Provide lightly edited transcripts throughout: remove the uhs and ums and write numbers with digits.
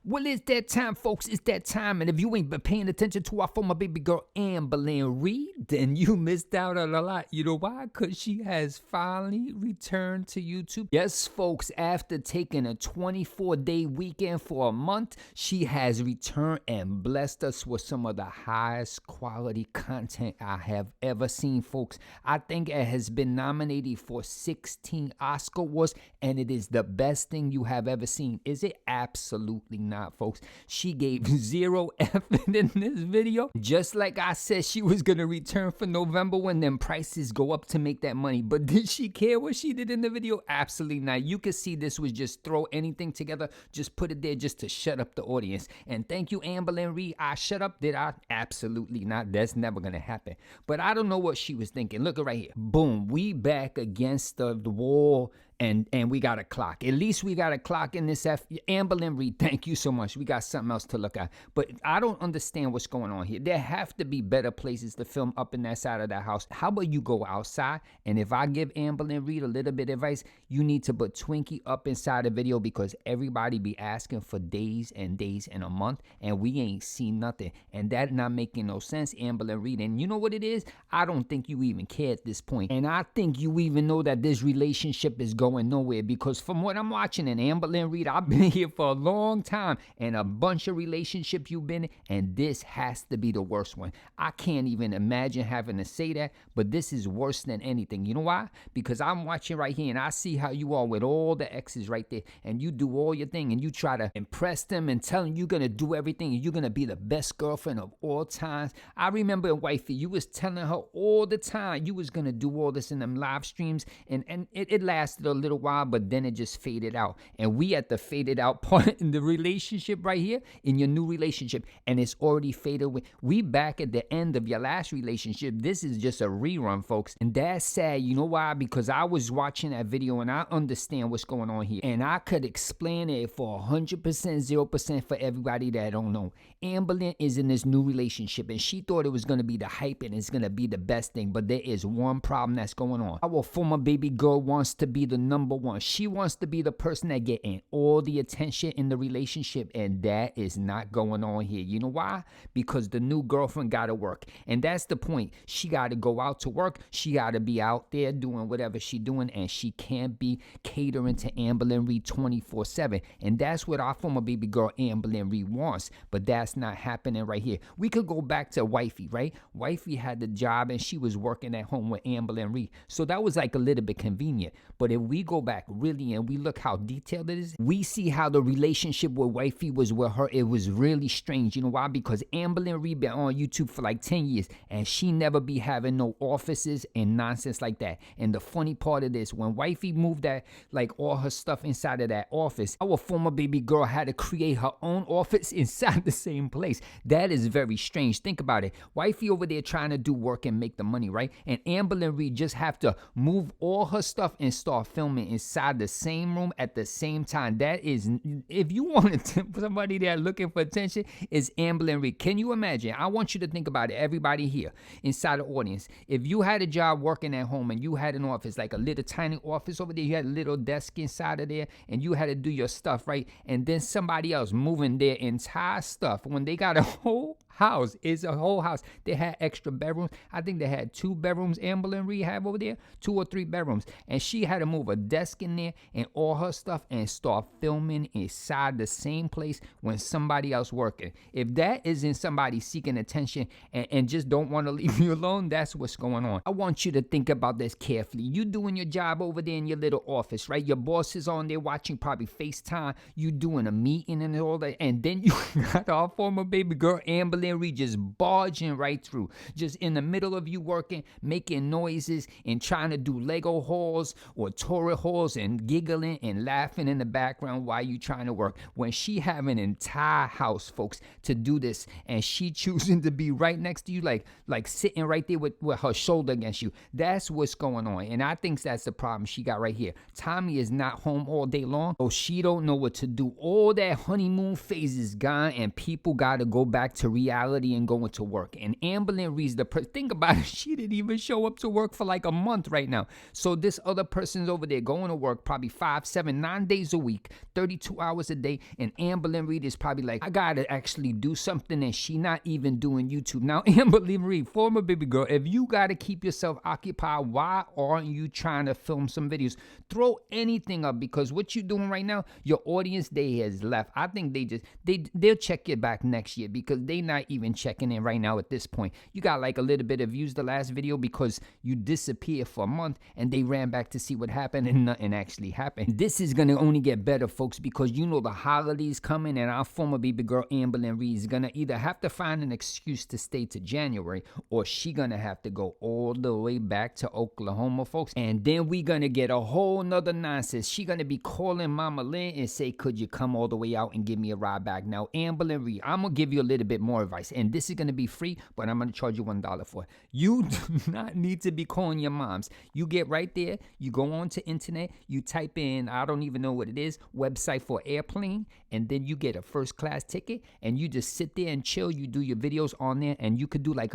Well, it's that time, folks. It's that time. And if you ain't been paying attention to our former baby girl, Amberlynn Reid, then you missed out on a lot. You know why? Because she has finally returned to YouTube. Yes, folks, after taking a 24-day weekend for a month, she has returned and blessed us with some of the highest quality content I have ever seen, folks. I think it has been nominated for 16 Oscar awards, and it is the best thing you have ever seen. Is it? Absolutely not, folks. She gave 0 effort in this video. Just like I said she was gonna return for November when them prices go up to make that money. But did she care what she did in the video? Absolutely not. You could see this was just throw anything together, just put it there just to shut up the audience. And thank you, Amberlynn Reid. I shut up, did I? Absolutely not. That's never gonna happen. But I don't know what she was thinking. Look at right here. Boom. We back against the wall. And we got a clock. At least we got a clock in this Amberlynn Reid, thank you so much. We got something else to look at. But I don't understand what's going on here. There have to be better places to film up in that side of that house. How about you go outside? And if I give Amberlynn Reid a little bit of advice, you need to put Twinkie up inside the video because everybody be asking for days and days and a month. And we ain't seen nothing. And that not making no sense, Amberlynn Reid. And you know what it is? I don't think you even care at this point. And I think you even know that this relationship is going nowhere because from what I'm watching, and Amberlynn Reid, I've been here for a long time and a bunch of relationships you've been in, and this has to be the worst one. I can't even imagine having to say that, but this is worse than anything. You know why? Because I'm watching right here and I see how you are with all the exes right there, and you do all your thing and you try to impress them and tell them you're gonna do everything and you're gonna be the best girlfriend of all times. I remember wifey, you was telling her all the time you was gonna do all this in them live streams, and it lasted a little while, but then it just faded out. And we at the faded out part in the relationship right here, in your new relationship, and it's already faded away. We back at the end of your last relationship. This is just a rerun, folks, and that's sad. You know why? Because I was watching that video and I understand what's going on here, and I could explain it for 100%, 0% for everybody that don't know. Amberlynn is in this new relationship and she thought it was going to be the hype and it's going to be the best thing, but there is one problem that's going on. Our former baby girl wants to be the number one. She wants to be the person that getting all the attention in the relationship, and that is not going on here. You know why? Because the new girlfriend got to work, and that's the point. She got to go out to work. She got to be out there doing whatever she doing, and she can't be catering to Amberlynn Reid 24/7, and that's what our former baby girl Amberlynn Reid wants, but that's not happening right here. We could go back to wifey, right? Wifey had the job and she was working at home with Amberlynn Reid, so that was like a little bit convenient. But if we go back really and we look how detailed it is, we see how the relationship with wifey was with her. It was really strange. You know why? Because Amberlynn Reid been on YouTube for like 10 years and she never be having no offices and nonsense like that. And the funny part of this, when wifey moved that, like all her stuff inside of that office, our former baby girl had to create her own office inside the same place. That is very strange. Think about it. Wifey over there trying to do work and make the money, right? And Amberlynn Reid just have to move all her stuff and start filming inside the same room at the same time. That is, if you wanted somebody there looking for attention, is Amberlynn Reid. Can you imagine? I want you to think about it, everybody here inside the audience. If you had a job working at home and you had an office, like a little tiny office over there, you had a little desk inside of there and you had to do your stuff, right? And then somebody else moving their entire stuff when they got a whole house. It's a whole house. They had extra bedrooms. I think they had 2 bedrooms Amberlynn Reid have over there, 2 or 3 bedrooms. And she had to move a desk in there and all her stuff and start filming inside the same place when somebody else working. If that isn't somebody seeking attention and just don't want to leave you alone, that's what's going on. I want you to think about this carefully. You doing your job over there in your little office, right? Your boss is on there watching probably FaceTime. You doing a meeting and all that. And then you got our former baby girl Amberlynn Reid just barging right through, just in the middle of you working, making noises and trying to do Lego hauls or toilet hauls and giggling and laughing in the background while you trying to work. When she have an entire house, folks, to do this, and she choosing to be right next to you, like sitting right there with her shoulder against you. That's what's going on, and I think that's the problem she got right here. Tommy is not home all day long, so she don't know what to do. All that honeymoon phase is gone, and people got to go back to reality. reality and going to work. And Amberlynn Reid's think about it, she didn't even show up to work for like a month right now. So this other person's over there going to work probably 5, 7, 9 days a week, 32 hours a day, and Amberlynn Reid is probably like, I gotta actually do something, and she not even doing YouTube. Now, Amberlynn Reid, former baby girl, if you gotta keep yourself occupied, why aren't you trying to film some videos? Throw anything up, because what you're doing right now, your audience day has left. I think they'll check it back next year, because they not even checking in right now at this point. You got like a little bit of views the last video because you disappeared for a month and they ran back to see what happened, and nothing actually happened. This is gonna only get better, folks, because you know the holidays coming, and our former baby girl Amberlynn Reid is gonna either have to find an excuse to stay to January, or she gonna have to go all the way back to Oklahoma, folks. And then we gonna get a whole nother nonsense. She gonna be calling Mama Lynn and say, could you come all the way out and give me a ride back? Now, Amberlynn Reid, I'm gonna give you a little bit more advice, and this is gonna be free, but I'm gonna charge you $1 for it. You do not need to be calling your moms. You get right there, you go on to internet, you type in, I don't even know what it is, website for airplane, and then you get a first class ticket, and you just sit there and chill. You do your videos on there, and you could do like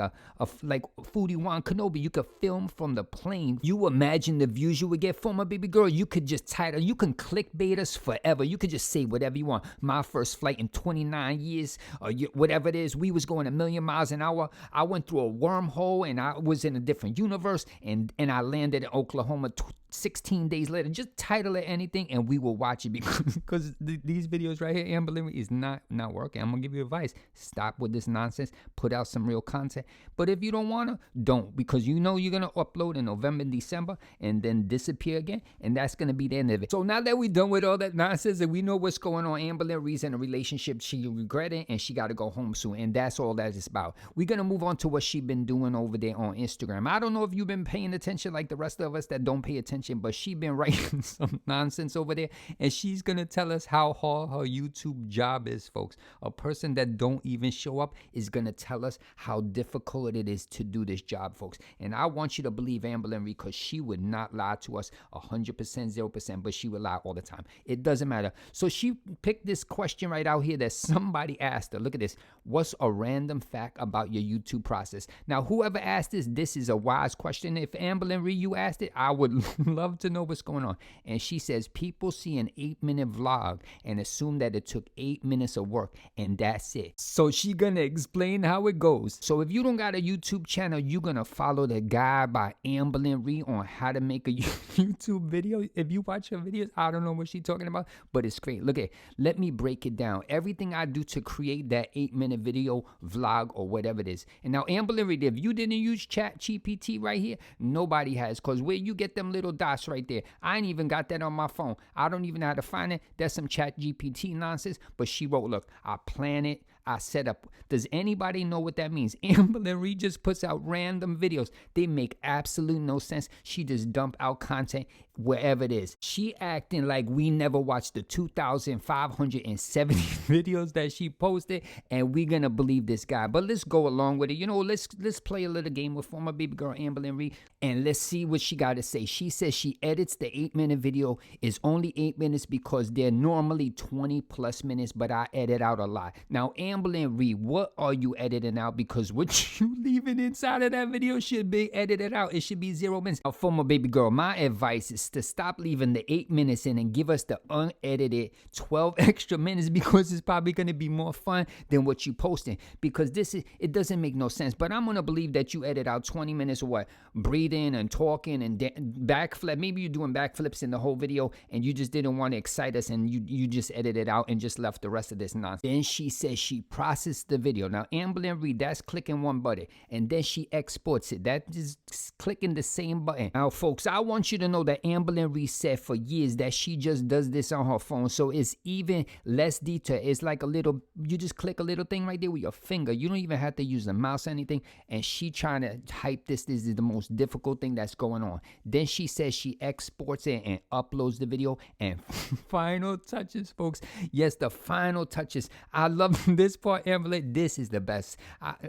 like Foodie Wan Kenobi. You could film from the plane. You imagine the views you would get. Former baby girl, you could just title, you can clickbait us forever. You could just say whatever you want. My first flight in 29 years, or whatever it is. We was going 1,000,000 miles an hour. I went through a wormhole, and I was in a different universe, and I landed in Oklahoma 16 days later. Just title it anything, and we will watch it, because these videos right here, Amberlynn, is not working. I'm gonna give you advice. Stop with this nonsense. Put out some real content. But if you don't wanna, don't, because you know you're gonna upload in November and December and then disappear again, and that's gonna be the end of it. So now that we're done with all that nonsense and we know what's going on, Amberlynn Reid's in a relationship she regretted, and she gotta go home soon, and that's all that is about. We're gonna move on to what she been doing over there on Instagram. I don't know if you've been paying attention like the rest of us that don't pay attention, but she been writing some nonsense over there, and she's gonna tell us how hard her YouTube job is, folks. A person that don't even show up is gonna tell us how difficult it is to do this job, folks. And I want you to believe Amberlynn Reid, because she would not lie to us 100%, 0%, but she would lie all the time. It doesn't matter. So she picked this question right out here that somebody asked her. Look at this. What's a random fact about your YouTube process? Now, whoever asked this is a wise question. If Amberlynn Reid, you asked it, I would love to know what's going on. And she says, people see an 8-minute vlog and assume that it took 8 minutes of work, and that's it. So she gonna explain how it goes. So if you don't got a YouTube channel, you're gonna follow the guide by Amberlynn Reid on how to make a YouTube video. If you watch her videos, I don't know what she's talking about, but it's great. Look at, let me break it down. Everything I do to create that 8-minute video, vlog, or whatever it is. And now, Amberlynn Reid, if you didn't use ChatGPT right here, nobody has, because where you get them little dots right there, I ain't even got that on my phone. I don't even know how to find it. That's some ChatGPT nonsense. But she wrote, look, I plan it, I set up. Does anybody know what that means? Amberlynn Reid just puts out random videos. They make absolute no sense. She just dump out content wherever it is. She acting like we never watched the 2,570 videos that she posted, and we're gonna believe this guy. But let's go along with it. You know, let's play a little game with former baby girl Amberlynn Reid, and let's see what she got to say. She says she edits the 8-minute video is only 8 minutes because they're normally 20+ minutes, but I edit out a lot. Now, Amberlynn Reid, what are you editing out? Because what you leaving inside of that video should be edited out. It should be 0 minutes. Now, former baby girl, my advice is to stop leaving the 8 minutes in and give us the unedited 12 extra minutes, because it's probably going to be more fun than what you posting, because it doesn't make no sense. But I'm going to believe that you edit out 20 minutes of what? Breathing and talking and backflip. Maybe you're doing backflips in the whole video and you just didn't want to excite us, and you just edited out and just left the rest of this nonsense. Then she says she processed the video. Now, Amberlynn Reid, that's clicking one button, and then she exports it. That is clicking the same button. Now, folks, I want you to know that Amberlynn Reid said for years that she just does this on her phone, so it's even less detailed. It's like a little, you just click a little thing right there with your finger. You don't even have to use the mouse or anything, and she trying to hype this. This is the most difficult thing that's going on. Then she says she exports it and uploads the video, and final touches, folks. Yes, the final touches. I love this part, Amberlynn. This is the best.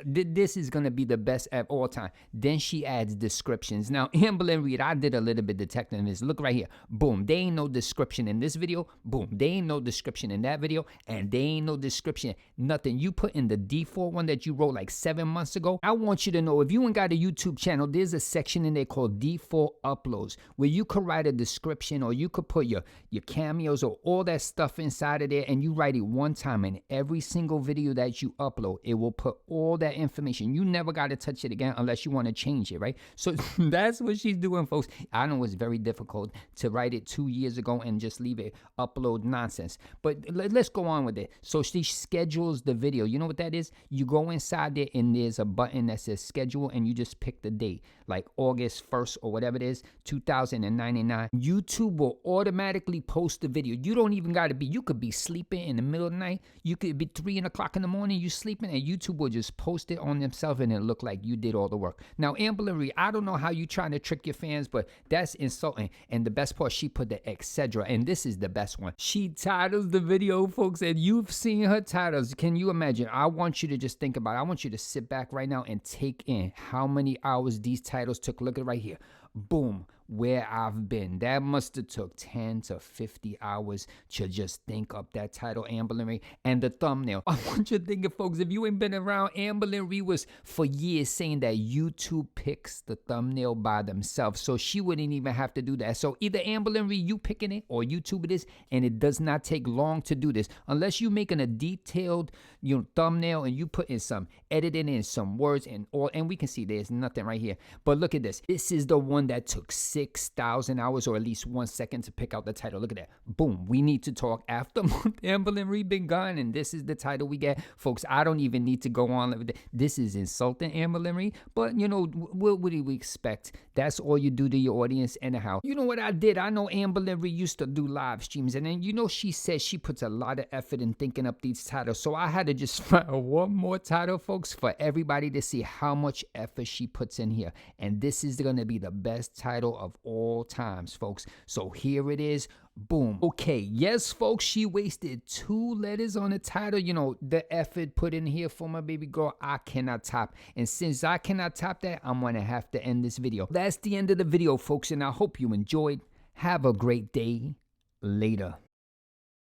This is gonna be the best at all time. Then she adds descriptions. Now, Amberlynn Reid, I did a little bit detecting is. Look right here. Boom. There ain't no description in this video. Boom. There ain't no description in that video. And there ain't no description. Nothing. You put in the default one that you wrote like 7 months ago. I want you to know, if you ain't got a YouTube channel, there's a section in there called default uploads where you could write a description, or you could put your cameos or all that stuff inside of there, and you write it one time, and every single video that you upload, it will put all that information. You never got to touch it again unless you want to change it, right? So that's what she's doing, folks. I know it's very difficult to write it 2 years ago and just leave it upload nonsense, but let's go on with it. So she schedules the video. You know what that is? You go inside there and there's a button that says schedule, and you just pick the date, like August 1st or whatever it is, 2099. YouTube will automatically post the video. You don't even got to be, you could be sleeping in the middle of the night. You could be 3 o'clock in the morning, you sleeping, and YouTube will just post it on themselves, and it look like you did all the work. Now, Amberlynn Reid, I don't know how you trying to trick your fans, but that's insulting. And the best part, she put the etc. And this is the best one. She titles the video, folks, and you've seen her titles. Can you imagine? I want you to just think about it. I want you to sit back right now and take in how many hours these titles took. Look at right here. Boom. Where I've been. That must have took 10 to 50 hours to just think up that title, Amberlynn Reid. And the thumbnail. I want you to think, folks, if you ain't been around, Amberlynn Reid was for years saying that YouTube picks the thumbnail by themselves. So she wouldn't even have to do that. So either Amberlynn Reid, you picking it, or YouTube it is, and it does not take long to do this. Unless you making a detailed thumbnail and you put in some editing in some words and all, and we can see there's nothing right here. But look at this. This is the one that took 6,000 hours, or at least 1 second, to pick out the title. Look at that. Boom. We need to talk after month. Amberlynn Reid been gone, and this is the title we get. Folks, I don't even need to go on. This is insulting, Amberlynn Reid, but what do we expect? That's all you do to your audience anyhow. You know what I did? I know Amberlynn Reid used to do live streams, and then she says she puts a lot of effort in thinking up these titles. So I had to just find one more title, folks, for everybody to see how much effort she puts in here. And this is going to be the best title of all times, folks. So here it is. Boom. Okay, yes, folks, she wasted 2 letters on the title. The effort put in here for my baby girl, I cannot top. And since I cannot top that, I'm going to have to end this video. That's the end of the video, folks, and I hope you enjoyed. Have a great day. Later.